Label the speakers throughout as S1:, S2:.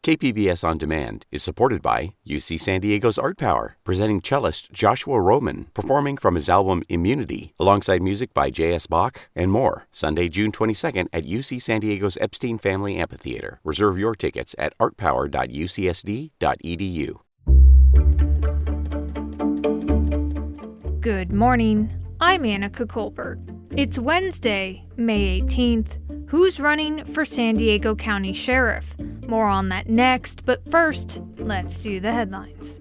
S1: KPBS On Demand is supported by UC San Diego's Art Power, presenting cellist Joshua Roman, performing from his album Immunity, alongside music by J.S. Bach and more, Sunday, June 22nd at UC San Diego's Epstein Family Amphitheater. Reserve your tickets at artpower.ucsd.edu.
S2: Good morning. I'm Annika Colbert. It's Wednesday, May 18th. Who's running for San Diego County Sheriff? More on that next, but first, let's do the headlines.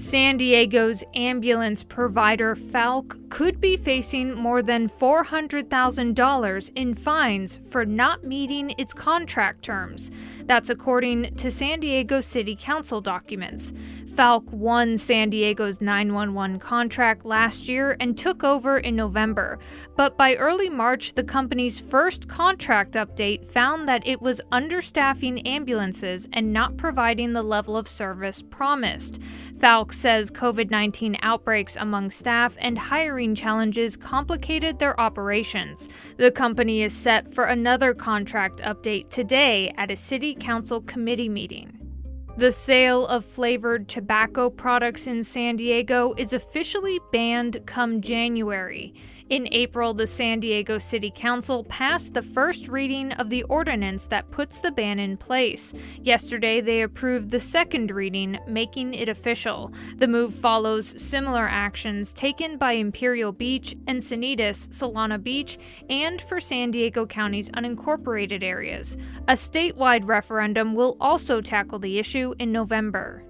S2: San Diego's ambulance provider Falck could be facing more than $400,000 in fines for not meeting its contract terms. That's according to San Diego City Council documents. Falck won San Diego's 911 contract last year and took over in November. But by early March, the company's first contract update found that it was understaffing ambulances and not providing the level of service promised. Falck says COVID-19 outbreaks among staff and hiring challenges complicated their operations. The company is set for another contract update today at a City Council committee meeting. The sale of flavored tobacco products in San Diego is officially banned come January. In April, the San Diego City Council passed the first reading of the ordinance that puts the ban in place. Yesterday, they approved the second reading, making it official. The move follows similar actions taken by Imperial Beach, Encinitas, Solana Beach, and for San Diego County's unincorporated areas. A statewide referendum will also tackle the issue in November.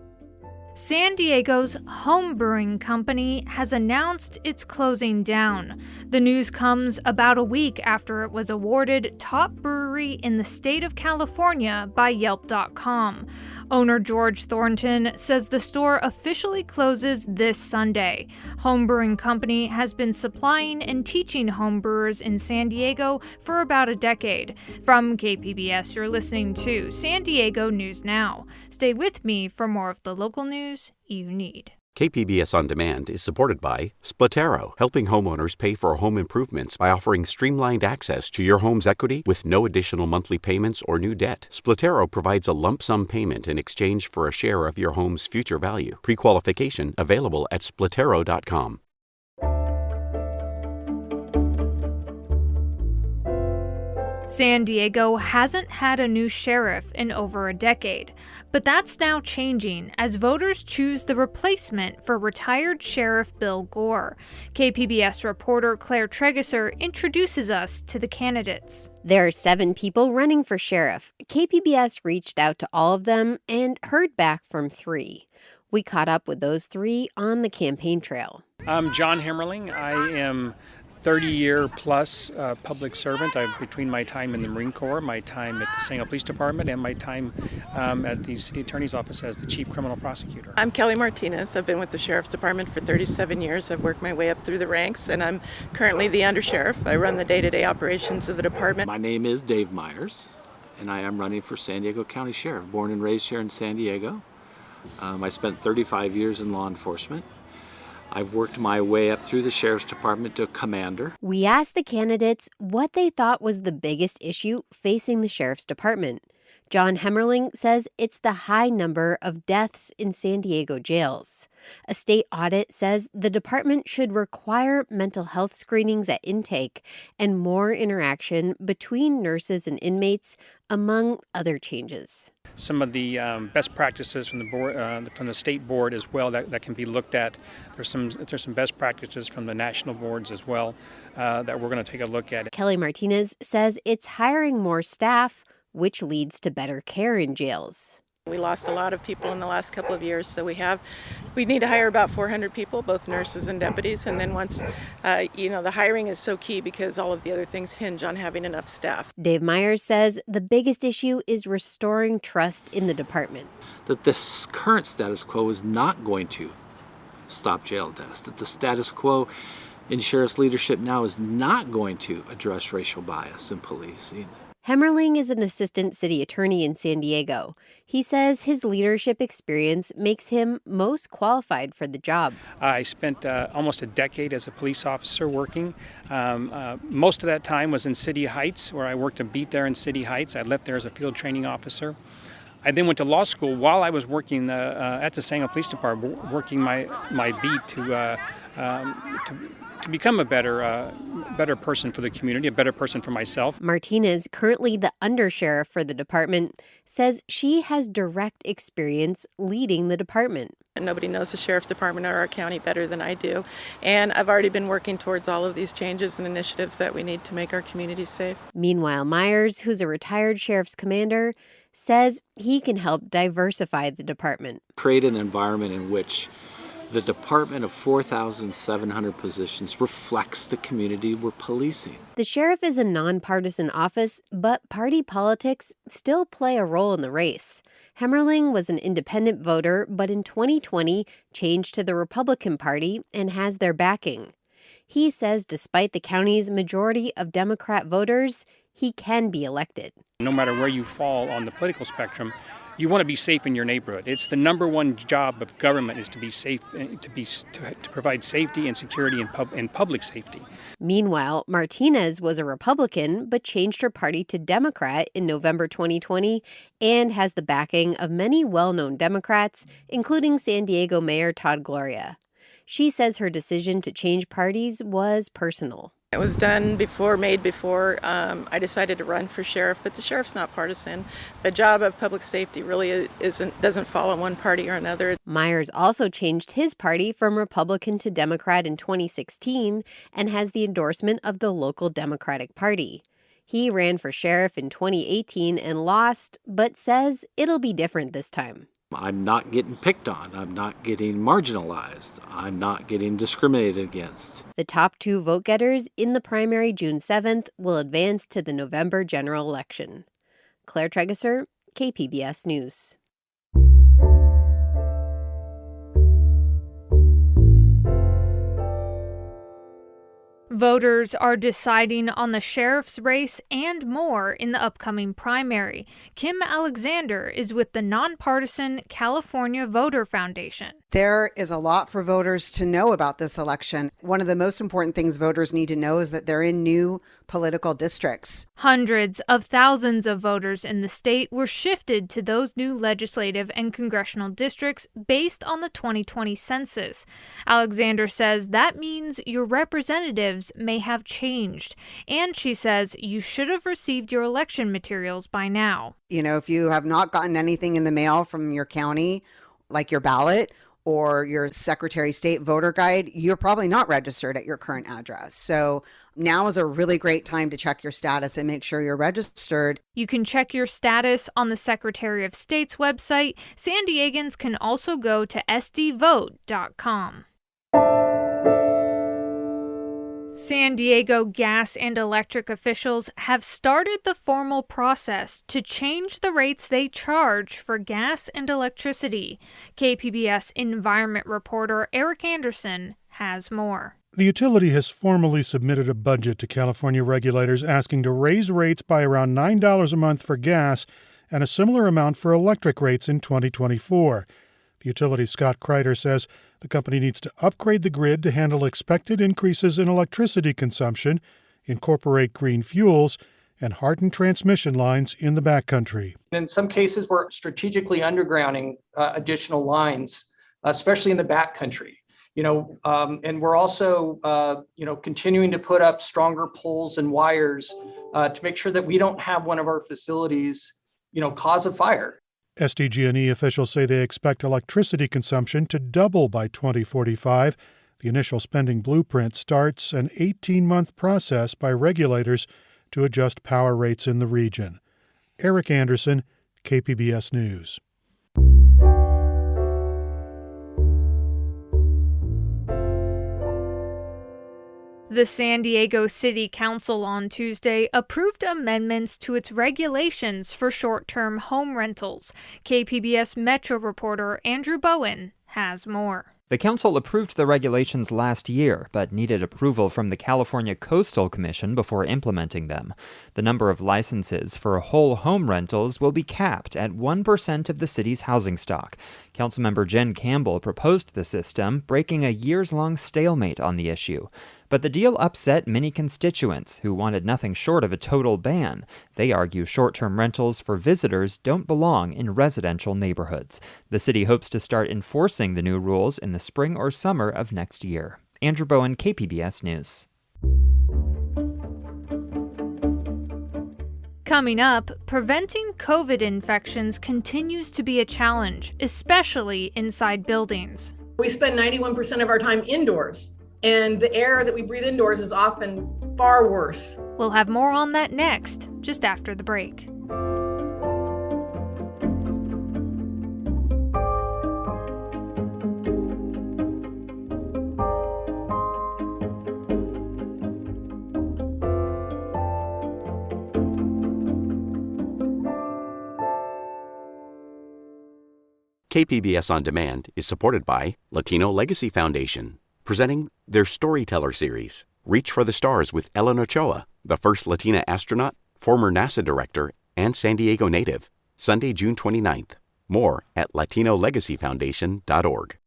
S2: San Diego's home brewing company has announced it's closing down. The news comes about a week after it was awarded top brewery in the state of California by Yelp.com. Owner George Thornton says the store officially closes this Sunday. Home brewing company has been supplying and teaching home brewers in San Diego for about a decade. From KPBS, you're listening to San Diego News Now. Stay with me for more of the local news you need.
S1: KPBS On Demand is supported by Splatero, helping homeowners pay for home improvements by offering streamlined access to your home's equity with no additional monthly payments or new debt. Splatero provides a lump sum payment in exchange for a share of your home's future value. Pre-qualification available at splatero.com.
S2: San Diego hasn't had a new sheriff in over a decade, but that's now changing as voters choose the replacement for retired Sheriff Bill Gore. KPBS reporter Claire Tregesser introduces us to the candidates.
S3: There are 7 people running for sheriff. KPBS reached out to all of them and heard back from 3. We caught up with those 3 on the campaign trail.
S4: I'm John Hemmerling. I am 30-year-plus public servant. Between my time in the Marine Corps, my time at the San Diego Police Department, and my time at the City Attorney's Office as the Chief Criminal Prosecutor.
S5: I'm Kelly Martinez. I've been with the Sheriff's Department for 37 years. I've worked my way up through the ranks, and I'm currently the Undersheriff. I run the day-to-day operations of the department.
S6: My name is Dave Myers, and I am running for San Diego County Sheriff. Born and raised here in San Diego. I spent 35 years in law enforcement. I've worked my way up through the Sheriff's Department to commander.
S3: We asked the candidates what they thought was the biggest issue facing the Sheriff's Department. John Hemmerling says it's the high number of deaths in San Diego jails. A state audit says the department should require mental health screenings at intake and more interaction between nurses and inmates, among other changes.
S4: Some of the best practices from the board, from the state board as well, that can be looked at. There's some best practices from the national boards as well that we're going to take a look at.
S3: Kelly Martinez says it's hiring more staff, which leads to better care in jails.
S5: We lost a lot of people in the last couple of years, so we need to hire about 400 people, both nurses and deputies. And then once, the hiring is so key because all of the other things hinge on having enough staff.
S3: Dave Myers says the biggest issue is restoring trust in the department.
S6: That this current status quo is not going to stop jail deaths. That the status quo in sheriff's leadership now is not going to address racial bias in policing.
S3: Hemmerling is an assistant city attorney in San Diego. He says his leadership experience makes him most qualified for the job.
S4: I spent almost a decade as a police officer working. Most of that time was in City Heights, where I worked a beat there in City Heights. I left there as a field training officer. I then went to law school while I was working at the San Diego Police Department, working my beat to become a better person for the community, a better person for myself.
S3: Martinez, currently the undersheriff for the department, says she has direct experience leading the department.
S5: Nobody knows the sheriff's department or our county better than I do. And I've already been working towards all of these changes and initiatives that we need to make our communities safe.
S3: Meanwhile, Myers, who's a retired sheriff's commander, says he can help diversify the department.
S6: Create an environment in which the department of 4,700 positions reflects the community we're policing.
S3: The sheriff is a nonpartisan office, but party politics still play a role in the race. Hemmerling was an independent voter, but in 2020 changed to the Republican Party and has their backing. He says despite the county's majority of Democrat voters, he can be elected.
S4: No matter where you fall on the political spectrum, you want to be safe in your neighborhood. It's the number one job of government is to be safe, to provide safety and security and public safety.
S3: Meanwhile, Martinez was a Republican but changed her party to Democrat in November 2020 and has the backing of many well-known Democrats, including San Diego Mayor Todd Gloria. She says her decision to change parties was personal.
S5: It was made before I decided to run for sheriff, but the sheriff's not partisan. The job of public safety really doesn't fall on one party or another.
S3: Myers also changed his party from Republican to Democrat in 2016 and has the endorsement of the local Democratic Party. He ran for sheriff in 2018 and lost, but says it'll be different this time.
S6: I'm not getting picked on. I'm not getting marginalized. I'm not getting discriminated against.
S3: The top two vote-getters in the primary June 7th will advance to the November general election. Claire Tregesser, KPBS News.
S2: Voters are deciding on the sheriff's race and more in the upcoming primary. Kim Alexander is with the nonpartisan California Voter Foundation.
S7: There is a lot for voters to know about this election. One of the most important things voters need to know is that they're in new political districts.
S2: Hundreds of thousands of voters in the state were shifted to those new legislative and congressional districts based on the 2020 census. Alexander says that means your representatives may have changed. And she says you should have received your election materials by now.
S7: You know, if you have not gotten anything in the mail from your county, like your ballot or your Secretary of State voter guide, you're probably not registered at your current address. So now is a really great time to check your status and make sure you're registered.
S2: You can check your status on the Secretary of State's website. San Diegans can also go to sdvote.com. San Diego gas and electric officials have started the formal process to change the rates they charge for gas and electricity. KPBS environment reporter Eric Anderson has more.
S8: The utility has formally submitted a budget to California regulators asking to raise rates by around $9 a month for gas and a similar amount for electric rates in 2024. The utility's Scott Kreider says the company needs to upgrade the grid to handle expected increases in electricity consumption, incorporate green fuels, and harden transmission lines in the backcountry.
S9: In some cases, we're strategically undergrounding additional lines, especially in the backcountry. And we're also, continuing to put up stronger poles and wires to make sure that we don't have one of our facilities, cause a fire.
S8: SDG&E officials say they expect electricity consumption to double by 2045. The initial spending blueprint starts an 18-month process by regulators to adjust power rates in the region. Eric Anderson, KPBS News.
S2: The San Diego City Council on Tuesday approved amendments to its regulations for short-term home rentals. KPBS Metro reporter Andrew Bowen has more.
S10: The council approved the regulations last year, but needed approval from the California Coastal Commission before implementing them. The number of licenses for whole home rentals will be capped at 1% of the city's housing stock. Councilmember Jen Campbell proposed the system, breaking a years-long stalemate on the issue. But the deal upset many constituents who wanted nothing short of a total ban. They argue short-term rentals for visitors don't belong in residential neighborhoods. The city hopes to start enforcing the new rules in the spring or summer of next year. Andrew Bowen, KPBS News.
S2: Coming up, preventing COVID infections continues to be a challenge, especially inside buildings.
S11: We spend 91% of our time indoors, and the air that we breathe indoors is often far worse.
S2: We'll have more on that next, just after the break.
S1: KPBS On Demand is supported by Latino Legacy Foundation, presenting their Storyteller series, Reach for the Stars with Ellen Ochoa, the first Latina astronaut, former NASA director, and San Diego native, Sunday, June 29th. More at latinolegacyfoundation.org.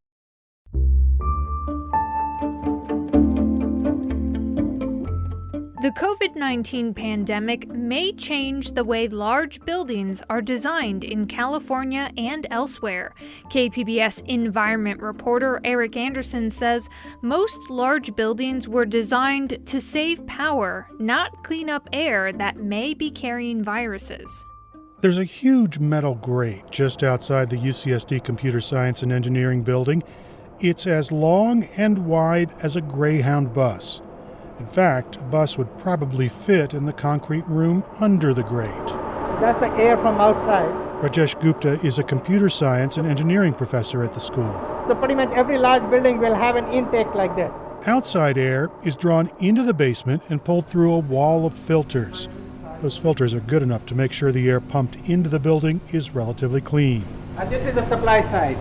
S2: The COVID-19 pandemic may change the way large buildings are designed in California and elsewhere. KPBS environment reporter Eric Anderson says most large buildings were designed to save power, not clean up air that may be carrying viruses.
S8: There's a huge metal grate just outside the UCSD Computer Science and Engineering building. It's as long and wide as a Greyhound bus. In fact, a bus would probably fit in the concrete room under the grate.
S12: That's the air from outside.
S8: Rajesh Gupta is a computer science and engineering professor at the school.
S12: So pretty much every large building will have an intake like this.
S8: Outside air is drawn into the basement and pulled through a wall of filters. Those filters are good enough to make sure the air pumped into the building is relatively clean.
S12: And this is the supply side.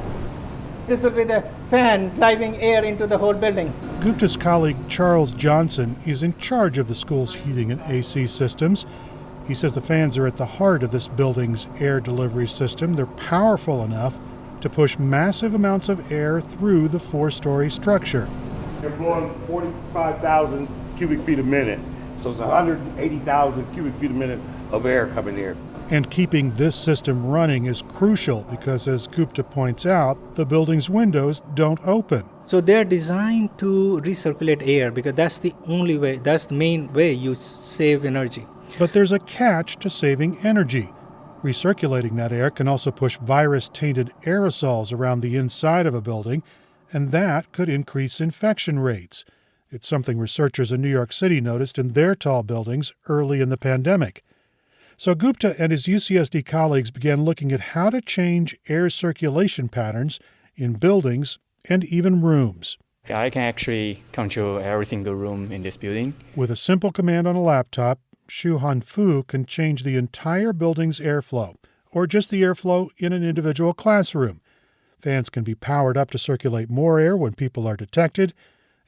S12: This will be the fan driving air into the whole building.
S8: Gupta's colleague Charles Johnson is in charge of the school's heating and AC systems. He says the fans are at the heart of this building's air delivery system. They're powerful enough to push massive amounts of air through the four-story structure.
S13: They're blowing 45,000 cubic feet a minute. So it's 180,000 cubic feet a minute of air coming here.
S8: And keeping this system running is crucial because, as Gupta points out, the building's windows don't open.
S12: So they're designed to recirculate air because that's the only way, that's the main way you save energy.
S8: But there's a catch to saving energy. Recirculating that air can also push virus-tainted aerosols around the inside of a building, and that could increase infection rates. It's something researchers in New York City noticed in their tall buildings early in the pandemic. So Gupta and his UCSD colleagues began looking at how to change air circulation patterns in buildings and even rooms.
S14: I can actually control every single room in this building.
S8: With a simple command on a laptop, Shu-Han Fu can change the entire building's airflow, or just the airflow in an individual classroom. Fans can be powered up to circulate more air when people are detected,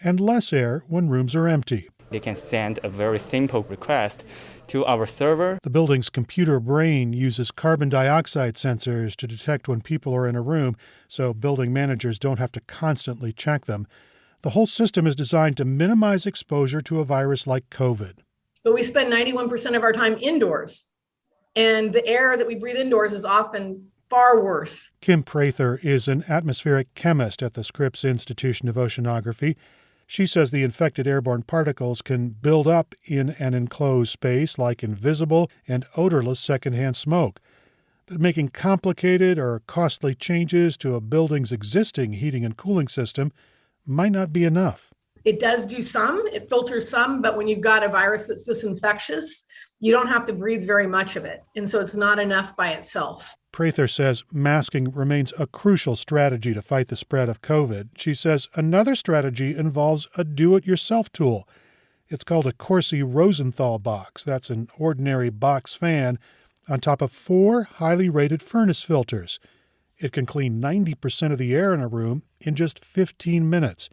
S8: and less air when rooms are empty.
S14: They can send a very simple request to our server.
S8: The building's computer brain uses carbon dioxide sensors to detect when people are in a room, so building managers don't have to constantly check them. The whole system is designed to minimize exposure to a virus like COVID.
S11: But we spend 91% of our time indoors, and the air that we breathe indoors is often far worse.
S8: Kim Prather is an atmospheric chemist at the Scripps Institution of Oceanography. She says the infected airborne particles can build up in an enclosed space like invisible and odorless secondhand smoke. But making complicated or costly changes to a building's existing heating and cooling system might not be enough.
S11: It does do some, it filters some, but when you've got a virus that's this infectious, you don't have to breathe very much of it. And so it's not enough by itself.
S8: Prather says masking remains a crucial strategy to fight the spread of COVID. She says another strategy involves a do-it-yourself tool. It's called a Corsi Rosenthal box. That's an ordinary box fan on top of 4 highly rated furnace filters. It can clean 90% of the air in a room in just 15 minutes.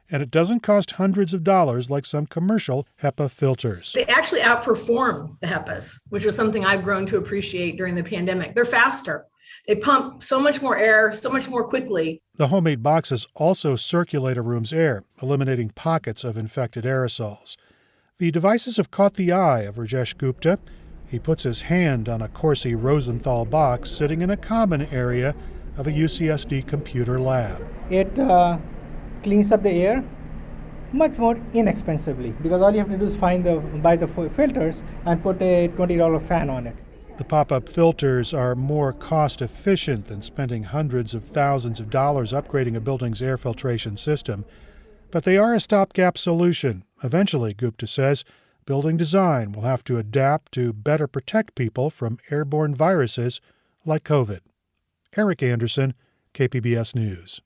S8: And it doesn't cost hundreds of dollars like some commercial HEPA filters.
S11: They actually outperform the HEPAs, which is something I've grown to appreciate during the pandemic. They're faster. They pump so much more air, so much more quickly.
S8: The homemade boxes also circulate a room's air, eliminating pockets of infected aerosols. The devices have caught the eye of Rajesh Gupta. He puts his hand on a Corsi Rosenthal box sitting in a common area of a UCSD computer lab.
S12: It cleans up the air much more inexpensively because all you have to do is buy the filters and put a $20 fan on it.
S8: The pop-up filters are more cost-efficient than spending hundreds of thousands of dollars upgrading a building's air filtration system, but they are a stopgap solution. Eventually, Gupta says, building design will have to adapt to better protect people from airborne viruses like COVID. Eric Anderson, KPBS News.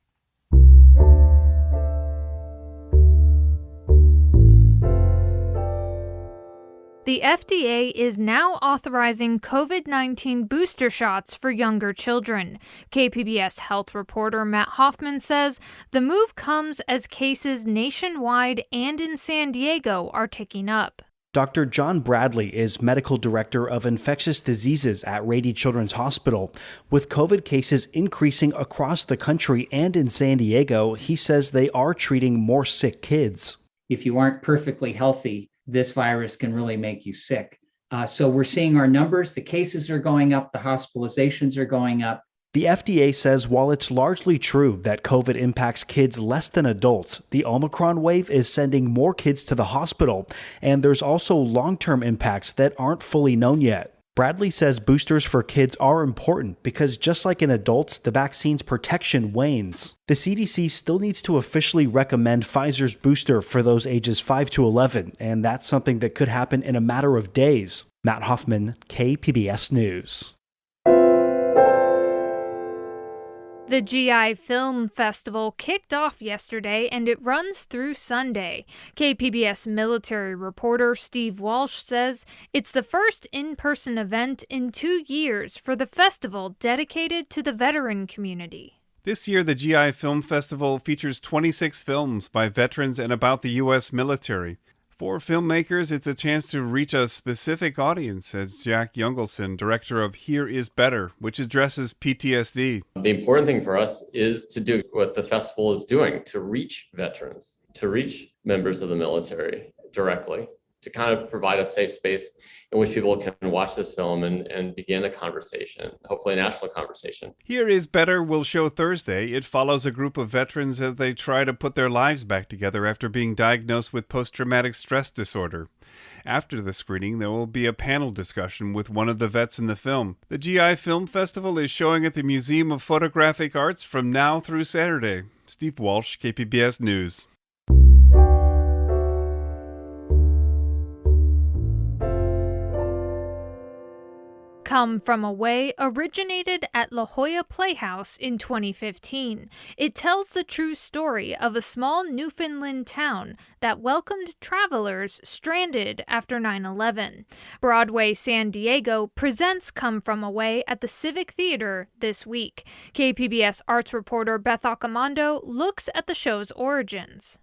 S2: The FDA is now authorizing COVID-19 booster shots for younger children. KPBS health reporter Matt Hoffman says the move comes as cases nationwide and in San Diego are ticking up.
S15: Dr. John Bradley is medical director of infectious diseases at Rady Children's Hospital. With COVID cases increasing across the country and in San Diego, he says they are treating more sick kids.
S16: If you aren't perfectly healthy, this virus can really make you sick. So we're seeing our numbers, the cases are going up, the hospitalizations are going up.
S15: The FDA says while it's largely true that COVID impacts kids less than adults, the Omicron wave is sending more kids to the hospital, and there's also long-term impacts that aren't fully known yet. Bradley says boosters for kids are important because just like in adults, the vaccine's protection wanes. The CDC still needs to officially recommend Pfizer's booster for those ages 5 to 11, and that's something that could happen in a matter of days. Matt Hoffman, KPBS News.
S2: The GI Film Festival kicked off yesterday and it runs through Sunday. KPBS military reporter Steve Walsh says it's the first in-person event in 2 years for the festival dedicated to the veteran community.
S17: This year, the GI Film Festival features 26 films by veterans and about the U.S. military. For filmmakers, it's a chance to reach a specific audience, says Jack Youngelson, director of Here Is Better, which addresses PTSD.
S18: The important thing for us is to do what the festival is doing, to reach veterans, to reach members of the military directly, to kind of provide a safe space in which people can watch this film and begin a conversation, hopefully a national conversation.
S17: Here Is Better will show Thursday. It follows a group of veterans as they try to put their lives back together after being diagnosed with post-traumatic stress disorder. After the screening, there will be a panel discussion with one of the vets in the film. The GI Film Festival is showing at the Museum of Photographic Arts from now through Saturday. Steve Walsh, KPBS News.
S2: Come From Away originated at La Jolla Playhouse in 2015. It tells the true story of a small Newfoundland town that welcomed travelers stranded after 9/11. Broadway San Diego presents Come From Away at the Civic Theater this week. KPBS arts reporter Beth Accomando looks at the show's origins.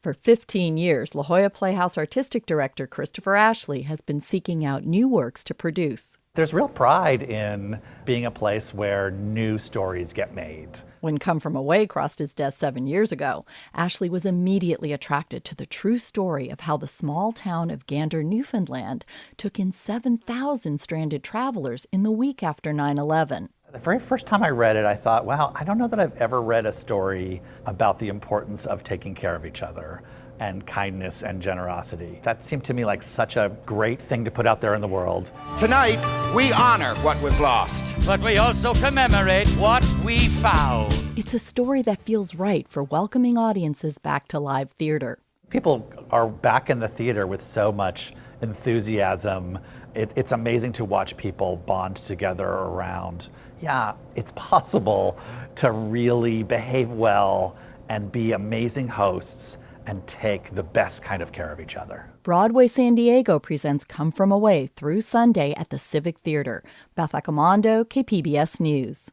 S19: For 15 years, La Jolla Playhouse artistic director Christopher Ashley has been seeking out new works to produce.
S20: There's real pride in being a place where new stories get made.
S19: When Come From Away crossed his desk 7 years ago, Ashley was immediately attracted to the true story of how the small town of Gander, Newfoundland, took in 7,000 stranded travelers in the week after 9/11.
S20: The very first time I read it, I thought, wow, I don't know that I've ever read a story about the importance of taking care of each other and kindness and generosity. That seemed to me like such a great thing to put out there in the world.
S21: Tonight, we honor what was lost,
S22: but we also commemorate what we found.
S19: It's a story that feels right for welcoming audiences back to live theater.
S20: People are back in the theater with so much enthusiasm. It's amazing to watch people bond together around, yeah, it's possible to really behave well and be amazing hosts and take the best kind of care of each other.
S19: Broadway San Diego presents Come From Away through Sunday at the Civic Theater. Beth Accomando, KPBS News.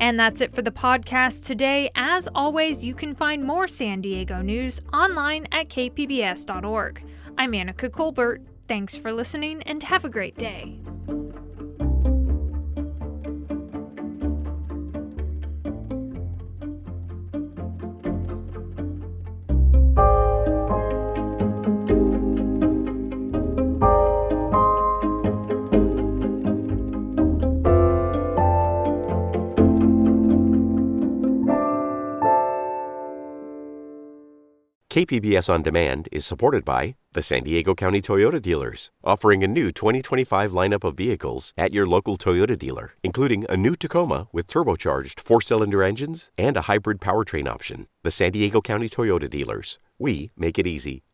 S2: And that's it for the podcast today. As always, you can find more San Diego news online at kpbs.org. I'm Annika Colbert. Thanks for listening and have a great day.
S1: KPBS On Demand is supported by the San Diego County Toyota dealers, offering a new 2025 lineup of vehicles at your local Toyota dealer, including a new Tacoma with turbocharged 4-cylinder engines and a hybrid powertrain option. The San Diego County Toyota dealers. We make it easy.